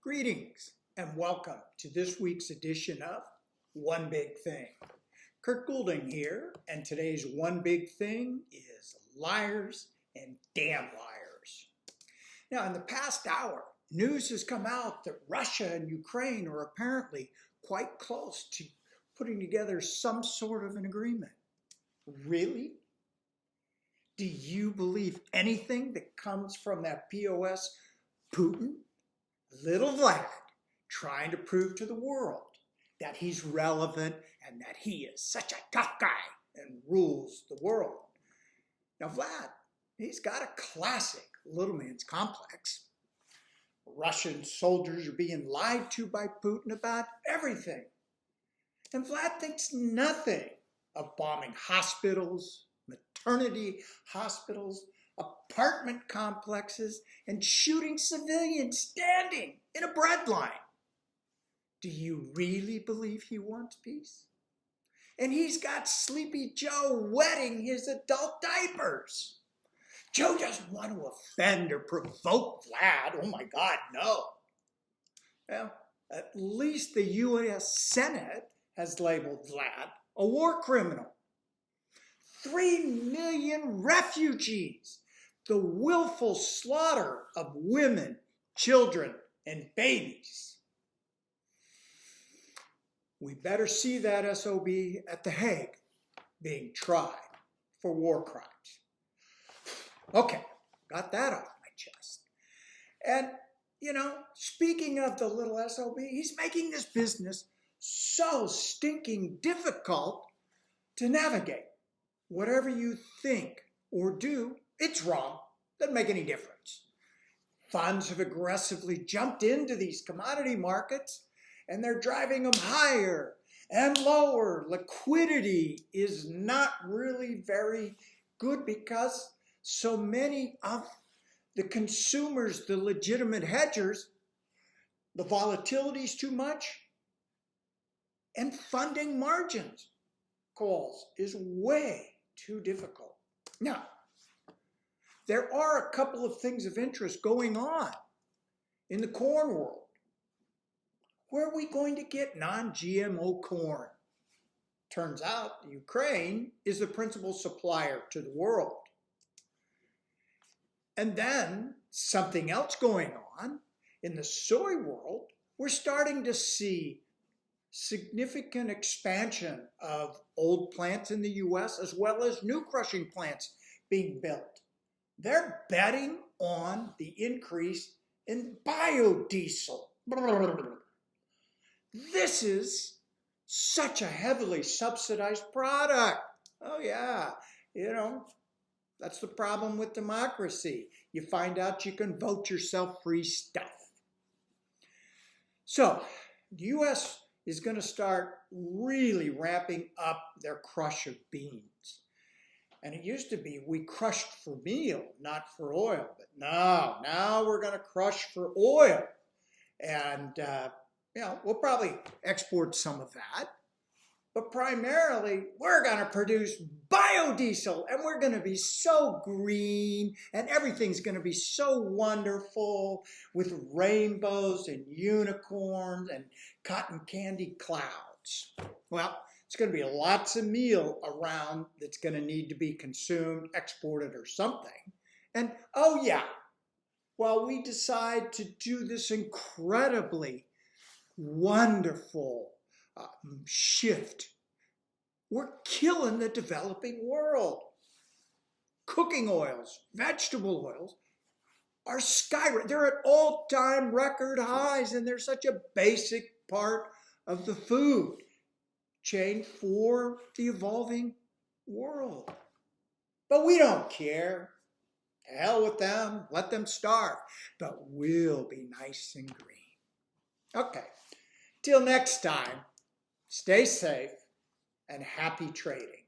Greetings and welcome to this week's edition of One Big Thing. Kurt Goulding here, and today's one big thing is liars and damn liars. Now, in the past hour, news has come out that Russia and Ukraine are apparently quite close to putting together some sort of an agreement. Really? Do you believe anything that comes from that POS Putin? Little Vlad trying to prove to the world that he's relevant and that he is such a tough guy and rules the world. Now Vlad, he's got a classic little man's complex. Russian soldiers are being lied to by Putin about everything. And Vlad thinks nothing of bombing hospitals, maternity hospitals, apartment complexes, and shooting civilians standing in a bread line. Do you really believe he wants peace? And he's got Sleepy Joe wetting his adult diapers. Joe doesn't want to offend or provoke Vlad. Oh my God, no. Well, at least the U.S. Senate has labeled Vlad a war criminal. 3 million refugees, the willful slaughter of women, children, and babies. We better see that SOB at The Hague being tried for war crimes. Okay, got that off my chest. And, speaking of the little SOB, he's making this business so stinking difficult to navigate. Whatever you think or do, it's wrong. Doesn't make any difference. Funds have aggressively jumped into these commodity markets and they're driving them higher and lower. Liquidity is not really very good because so many of the consumers, the legitimate hedgers, the volatility is too much and funding margins calls is way too difficult. Now, there are a couple of things of interest going on in the corn world. Where are we going to get non-GMO corn? Turns out Ukraine is the principal supplier to the world. And then something else going on in the soy world, we're starting to see significant expansion of old plants in the U.S. as well as new crushing plants being built. They're betting on the increase in biodiesel. This is such a heavily subsidized product. Oh yeah, that's the problem with democracy. You find out you can vote yourself free stuff. So the U.S. is going to start really ramping up their crush of beans. And it used to be we crushed for meal, not for oil. But now we're going to crush for oil. And, we'll probably export some of that. But primarily, we're going to produce biodiesel. And we're going to be so green. And everything's going to be so wonderful with rainbows and unicorns and cotton candy clouds. Well, it's going to be lots of meal around that's going to need to be consumed, exported, or something. And oh yeah, while we decide to do this incredibly wonderful shift, we're killing the developing world. Cooking oils, vegetable oils are skyrocketing. They're at all-time record highs, and they're such a basic part of the food chain for the evolving world. But we don't care. To hell with them. Let them starve. But we'll be nice and green. Okay. Till next time, stay safe and happy trading.